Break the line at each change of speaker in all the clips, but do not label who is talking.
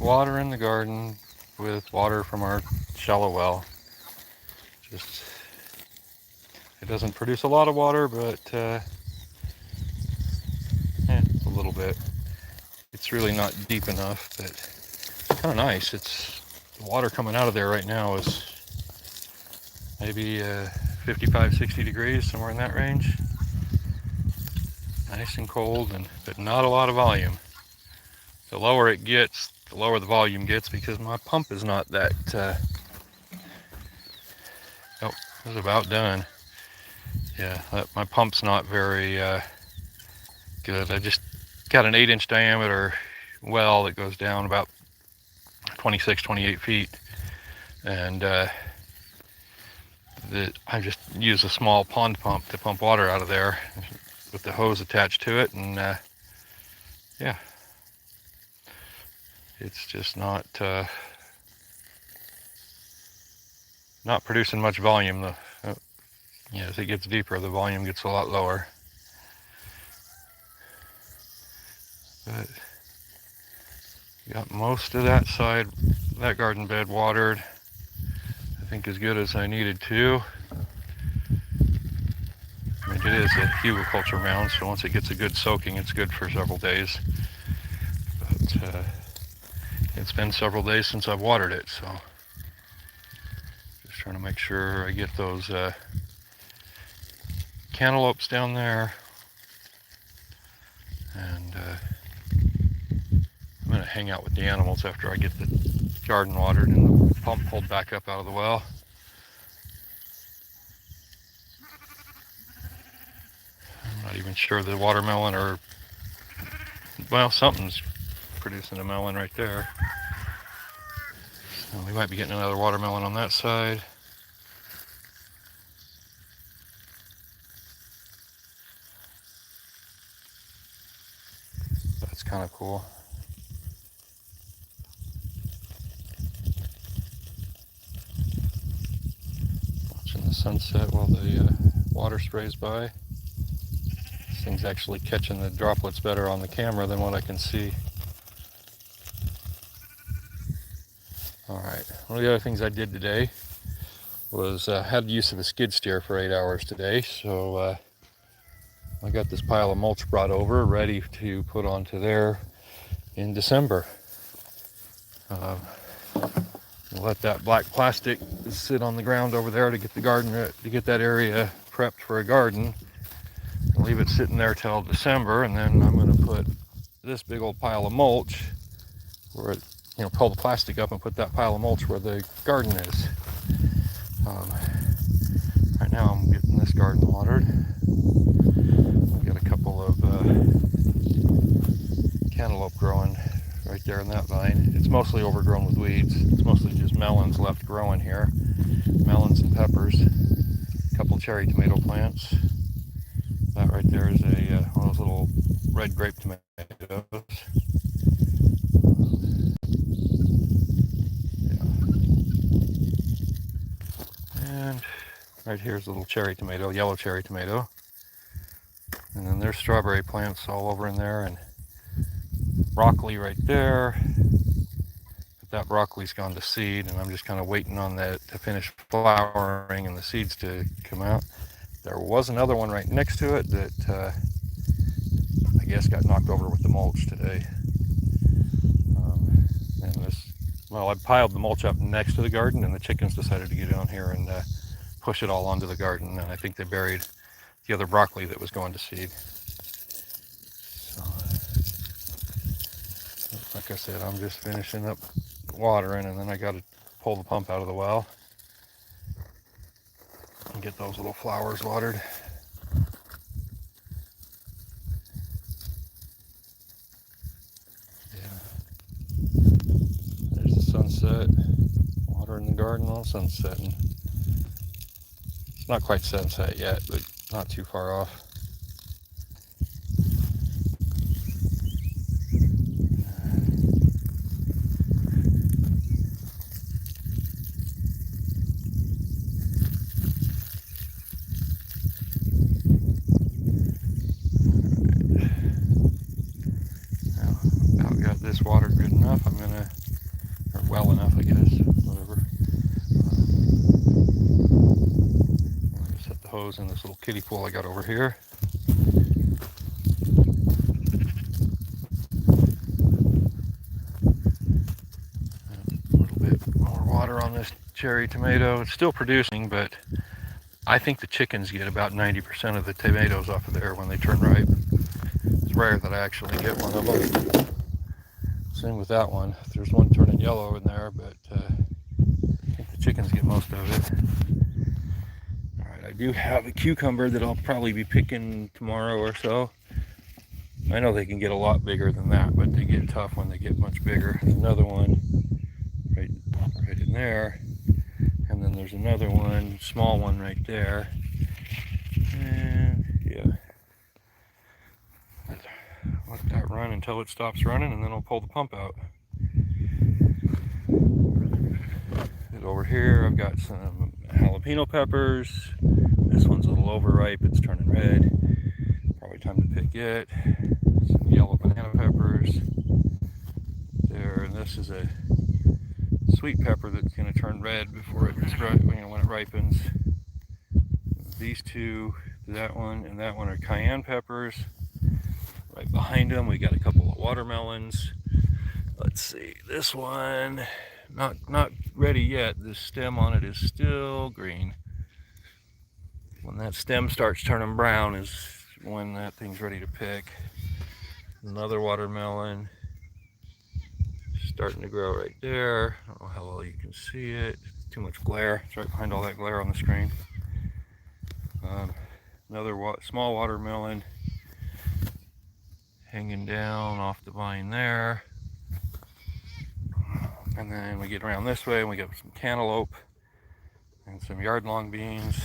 watering the garden with water from our shallow well. Just, it doesn't produce a lot of water, but a little bit. It's really not deep enough, but it's kind of nice. It's the water coming out of there right now is maybe 55, 60 degrees, somewhere in that range. Nice and cold, but not a lot of volume. The lower it gets, the lower the volume gets, because my pump is not that. Oh, it was about done. Yeah, my pump's not very good. I just got an 8-inch diameter well that goes down about 26, 28 feet, and I just use a small pond pump to pump water out of there with the hose attached to it, and yeah, it's just not producing much volume. As it gets deeper, the volume gets a lot lower. But got most of that side, that garden bed watered, I think as good as I needed to. I mean, it is a hugelkultur mound, so once it gets a good soaking, it's good for several days. But it's been several days since I've watered it, so just trying to make sure I get those cantaloupes down there. And I'm going to hang out with the animals after I get the garden watered and the pump pulled back up out of the well. I'm not even sure the watermelon, or, well, something's producing a melon right there. So we might be getting another watermelon on that side. That's kind of cool. Watching the sunset while the water sprays by. This thing's actually catching the droplets better on the camera than what I can see. Alright, one of the other things I did today was had use of a skid steer for 8 hours today, so I got this pile of mulch brought over, ready to put onto there in December. Let that black plastic sit on the ground over there to get the garden, to get that area prepped for a garden. And leave it sitting there till December, and then I'm going to put this big old pile of mulch where it, pull the plastic up and put that pile of mulch where the garden is. Right now I'm getting this garden watered. I've got a couple of cantaloupe growing right there in that vine. It's mostly overgrown with weeds. It's mostly just melons left growing here. Melons and peppers. A couple cherry tomato plants. That right there is one of those little red grape tomatoes. And right here's a little cherry tomato, yellow cherry tomato. And then there's strawberry plants all over in there, and broccoli right there. But that broccoli's gone to seed, and I'm just kind of waiting on that to finish flowering and the seeds to come out. There was another one right next to it that I guess got knocked over with the mulch today. I piled the mulch up next to the garden, and the chickens decided to get down here and push it all onto the garden, and I think they buried the other broccoli that was going to seed. So, like I said, I'm just finishing up watering, and then I got to pull the pump out of the well and get those little flowers watered. Sunset, watering the garden while sunsetting. It's not quite sunset yet, but not too far off. Now, I've got this watered good enough. I'm gonna well enough, I guess. Whatever. I'm going to set the hose in this little kiddie pool I got over here. A little bit more water on this cherry tomato. It's still producing, but I think the chickens get about 90% of the tomatoes off of there when they turn ripe. It's rare that I actually get one of them. Same with that one. There's one turning yellow in there, but I think the chickens get most of it. Alright, I do have a cucumber that I'll probably be picking tomorrow or so. I know they can get a lot bigger than that, but they get tough when they get much bigger. There's another one right in there. And then there's another one, small one right there. And yeah. Let that run until it stops running, and then I'll pull the pump out. And over here I've got some jalapeno peppers. This one's a little overripe, it's turning red. Probably time to pick it. Some yellow banana peppers. There, and this is a sweet pepper that's going to turn red before it, when it ripens. These two, that one and that one, are cayenne peppers. Right behind them we got a couple of watermelons. Let's see, this one not ready yet. The stem on it is still green. When that stem starts turning brown is when that thing's ready to pick. Another watermelon starting to grow right there. I don't know how well you can see it. Too much glare. It's right behind all that glare on the screen. Another small watermelon hanging down off the vine there. And then we get around this way and we got some cantaloupe and some yard-long beans.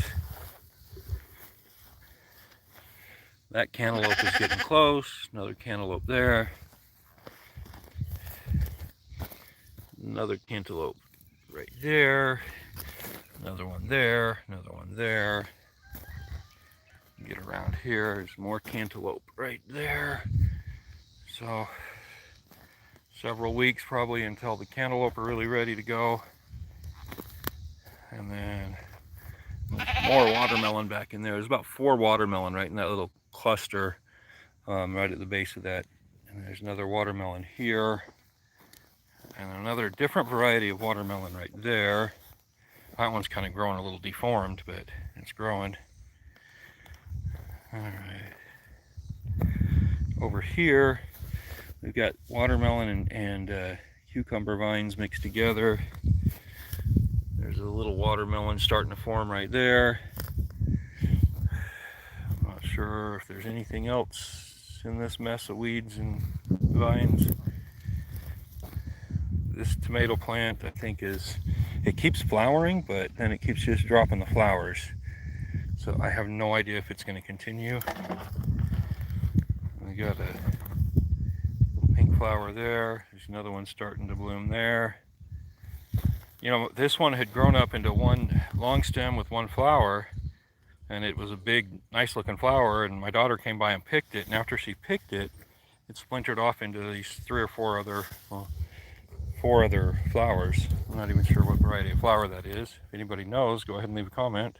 That cantaloupe is getting close. Another cantaloupe there. Another cantaloupe right there. Another one there. Another one there. Get around here. There's more cantaloupe right there. So several weeks probably until the cantaloupe are really ready to go. And then more watermelon back in there. There's about 4 watermelon right in that little cluster right at the base of that. And there's another watermelon here. And another different variety of watermelon right there. That one's kind of growing a little deformed, but it's growing. All right. Over here, we've got watermelon and cucumber vines mixed together. There's a little watermelon starting to form right there. I'm not sure if there's anything else in this mess of weeds and vines. This tomato plant, I think, it keeps flowering, but then it keeps just dropping the flowers. So I have no idea if it's going to continue. We got a little pink flower there. There's another one starting to bloom there. You know, this one had grown up into one long stem with one flower, and it was a big, nice looking flower, and my daughter came by and picked it, and after she picked it, it splintered off into these 3 or 4 other, well, 4 other flowers. I'm not even sure what variety of flower that is. If anybody knows, go ahead and leave a comment.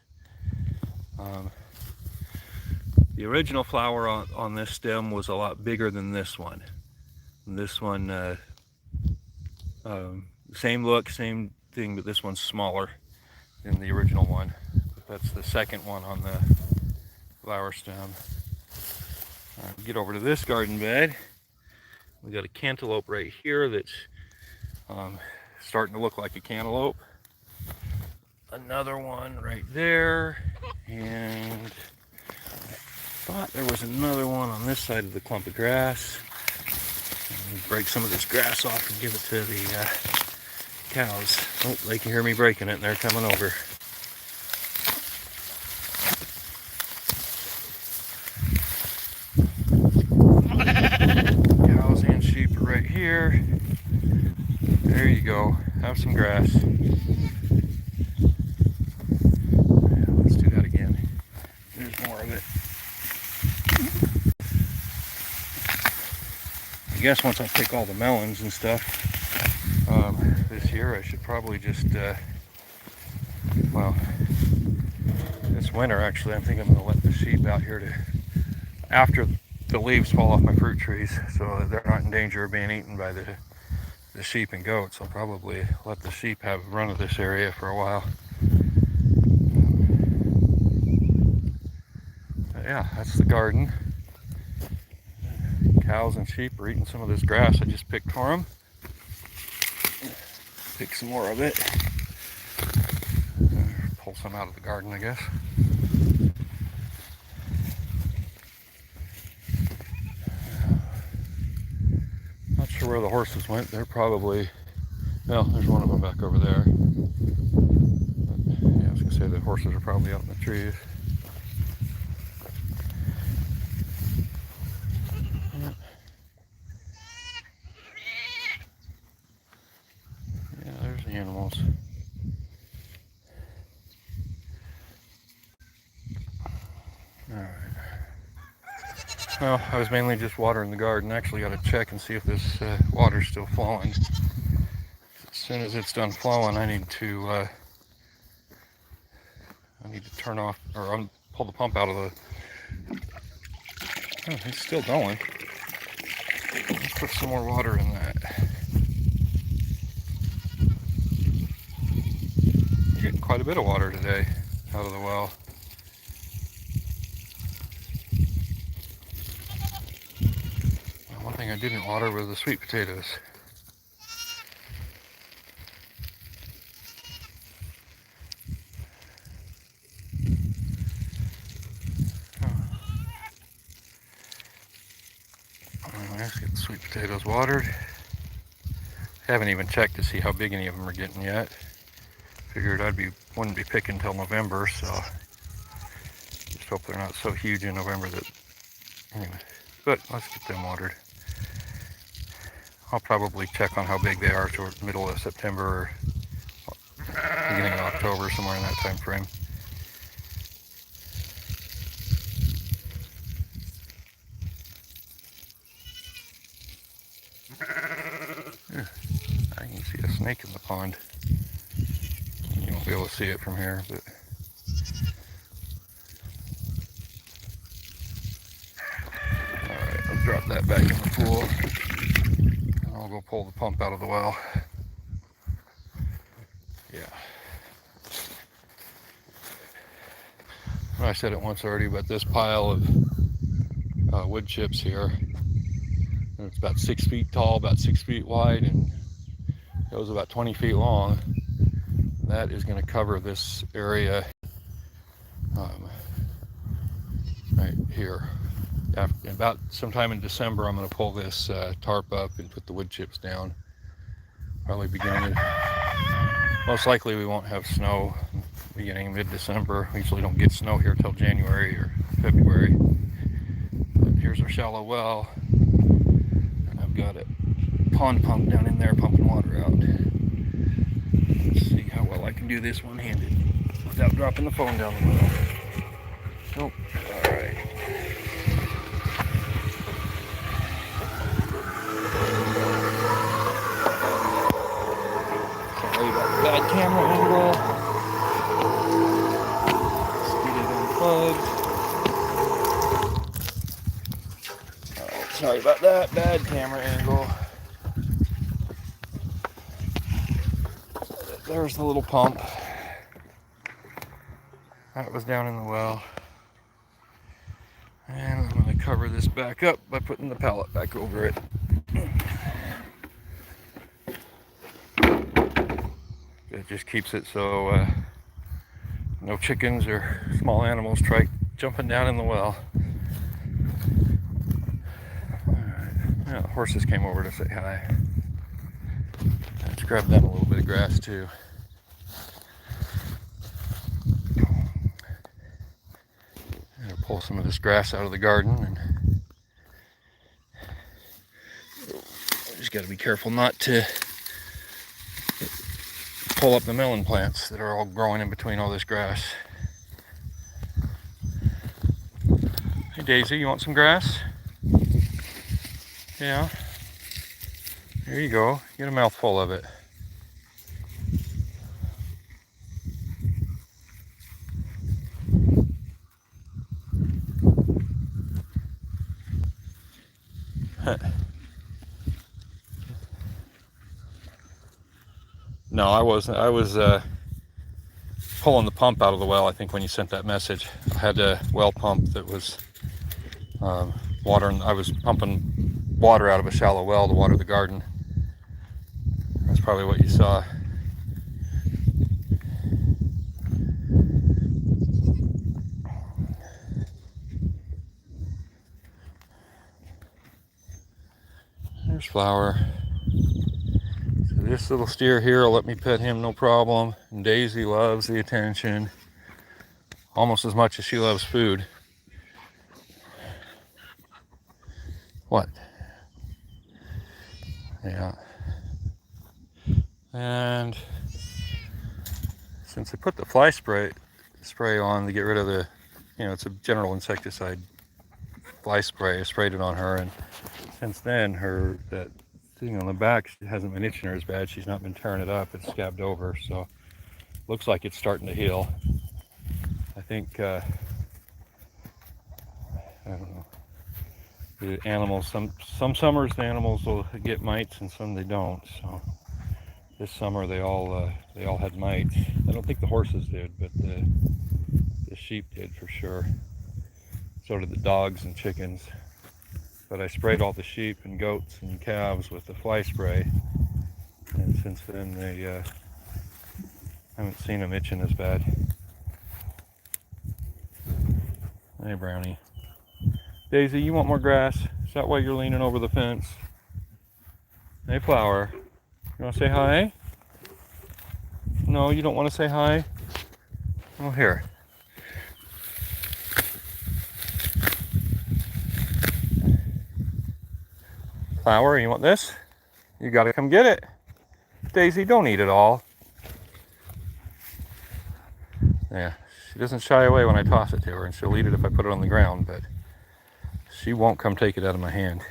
The original flower on this stem was a lot bigger than this one. And this one, same look, same thing, but this one's smaller than the original one. But that's the second one on the flower stem. All right, we get over to this garden bed. We got a cantaloupe right here that's starting to look like a cantaloupe. Another one right there, and I thought there was another one on this side of the clump of grass. Break some of this grass off and give it to the cows. Oh, they can hear me breaking it and they're coming over. Cows and sheep are right here. There you go. Have some grass. Yeah, let's do that again. There's more of it. I guess once I pick all the melons and stuff, this year. I should probably just, well, this winter actually, I think I'm going to let the sheep out here to, after the leaves fall off my fruit trees, so that they're not in danger of being eaten by the sheep and goats. I'll probably let the sheep have run of this area for a while. But yeah, that's the garden. Cows and sheep are eating some of this grass I just picked for them. Pick some more of it. Pull some out of the garden, I guess. Not sure where the horses went. They're probably, well, there's one of them back over there. But, yeah, I was gonna say the horses are probably out in the trees. Yeah, there's the animals. Alright. Well, I was mainly just watering the garden. Actually got to check and see if this water's still flowing. As soon as it's done flowing, I need to turn off, or pull the pump out of the... Oh, it's still going. Let's put some more water in that. We're getting quite a bit of water today out of the well. One thing I didn't water was the sweet potatoes. Let's get the sweet potatoes watered. Haven't even checked to see how big any of them are getting yet. Figured wouldn't be picking until November, so just hope they're not so huge in November that, anyway. But let's get them watered. I'll probably check on how big they are toward middle of September or beginning of October, somewhere in that time frame. I can see a snake in the pond. You won't be able to see it from here, but alright, I'll drop that back in the pool. And I'll go pull the pump out of the well. Yeah. I said it once already, but this pile of wood chips here, it's about 6 feet tall, about 6 feet wide, and goes about 20 feet long. That is going to cover this area right here. About sometime in December, I'm going to pull this tarp up and put the wood chips down. Probably beginning, most likely we won't have snow beginning mid-December. We usually don't get snow here till January or February. But here's our shallow well, and I've got a pond pump down in there pumping water out. Let's see how well I can do this one-handed without dropping the phone down the well. Nope. All right. Sorry about the bad camera angle. Let's get it unplugged. Alright, sorry about that bad camera angle. There's the little pump. That was down in the well. And I'm going to cover this back up by putting the pallet back over it. It just keeps it so no chickens or small animals try jumping down in the well. Alright, yeah, the horses came over to say hi. Let's grab them a little bit of grass too. And pull some of this grass out of the garden, and just got to be careful not to pull up the melon plants that are all growing in between all this grass. Hey Daisy, you want some grass? Yeah. Here you go. Get a mouthful of it. No, I wasn't. I was pulling the pump out of the well, I think, when you sent that message. I had a well pump that was watering. I was pumping water out of a shallow well to water the garden. That's probably what you saw. There's Flower. So this little steer here will let me pet him, no problem. And Daisy loves the attention almost as much as she loves food. What? Yeah. And since I put the fly spray on to get rid of the, it's a general insecticide fly spray. I sprayed it on her, and since then that thing on the back hasn't been itching her as bad. She's not been tearing it up. It's scabbed over, so looks like it's starting to heal. I think I don't know. The animals, some summers the animals will get mites and some they don't. So this summer they all had mites. I don't think the horses did, but the sheep did for sure. So did the dogs and chickens. But I sprayed all the sheep and goats and calves with the fly spray, and since then I haven't seen them itching as bad. Hey, Brownie. Daisy, you want more grass? Is that why you're leaning over the fence? Hey, Flower. You want to say hi? No, you don't want to say hi? Oh, here. Flower, you want this? You gotta come get it. Daisy, don't eat it all. Yeah, she doesn't shy away when I toss it to her, and she'll eat it if I put it on the ground, but she won't come take it out of my hand.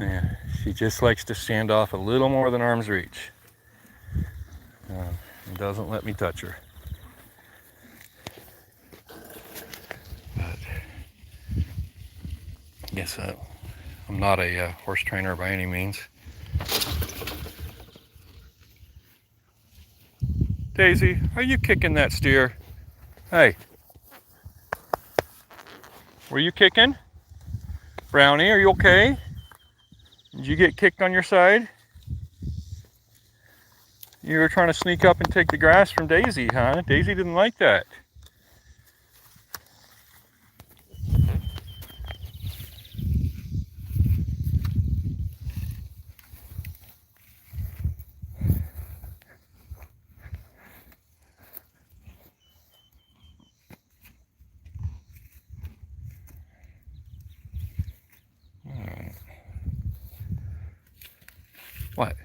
Yeah, she just likes to stand off a little more than arm's reach. And doesn't let me touch her. But yes, I'm not a horse trainer by any means. Daisy, are you kicking that steer? Hey. Were you kicking? Brownie, are you okay? Did you get kicked on your side? You were trying to sneak up and take the grass from Daisy, huh? Daisy didn't like that. What?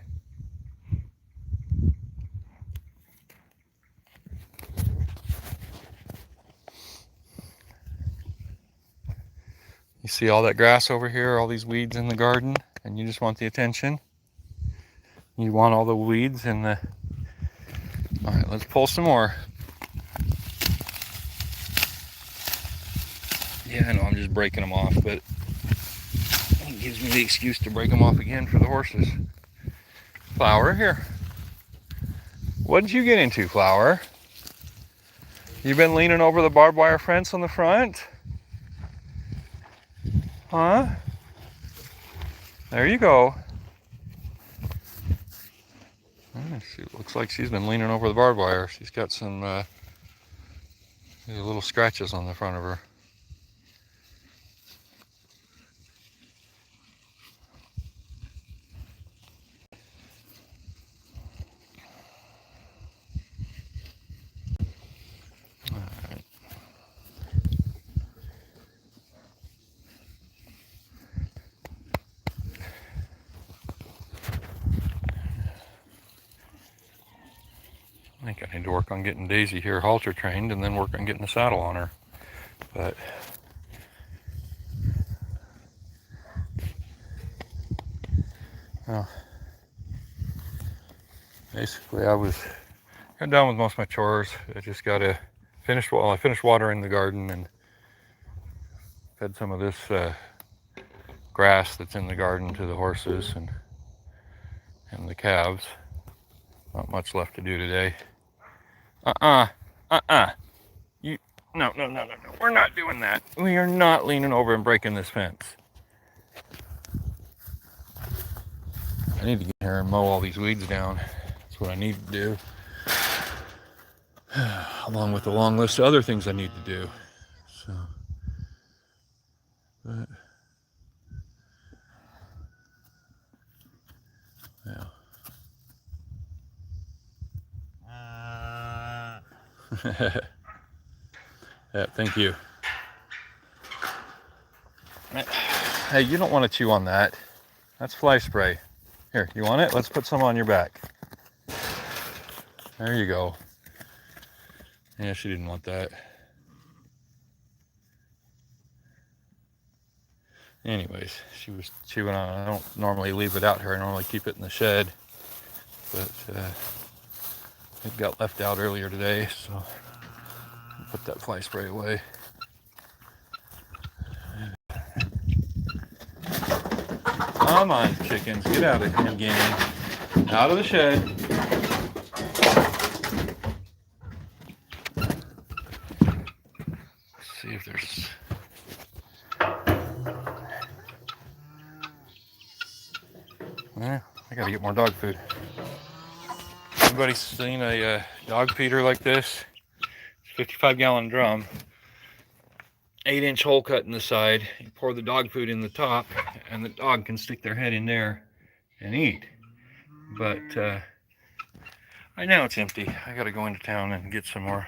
You see all that grass over here, all these weeds in the garden, and you just want the attention? You want all the weeds in the... All right, let's pull some more. Yeah, I know, I'm just breaking them off, but it gives me the excuse to break them off again for the horses. Flower, here. What did you get into, Flower? You been leaning over the barbed wire fence on the front? Huh? There you go. She looks like she's been leaning over the barbed wire. She's got some little scratches on the front of her. Alright. I think I need to work on getting Daisy here halter trained and then work on getting the saddle on her. But well, basically I got done with most of my chores. I just got to finish. Well, I finished watering the garden and fed some of this grass that's in the garden to the horses and the calves. Not much left to do today. You, no. We're not doing that. We are not leaning over and breaking this fence. I need to get here and mow all these weeds down. That's what I need to do. Along with a long list of other things I need to do. So, but, yeah. Yeah, thank you. Hey, you don't want to chew on that. That's fly spray. Here, you want it? Let's put some on your back. There you go. Yeah, she didn't want that. Anyways, she was chewing on it. I don't normally leave it out here. I normally keep it in the shed. But it got left out earlier today, so I'll put that fly spray away. Come on, chickens, get out of here again. Out of the shed. Let's see if there's... I gotta get more dog food. Anybody seen a dog feeder like this? 55-gallon drum. 8-inch hole cut in the side. You pour the dog food in the top, and the dog can stick their head in there and eat. But right now it's empty. I gotta go into town and get some more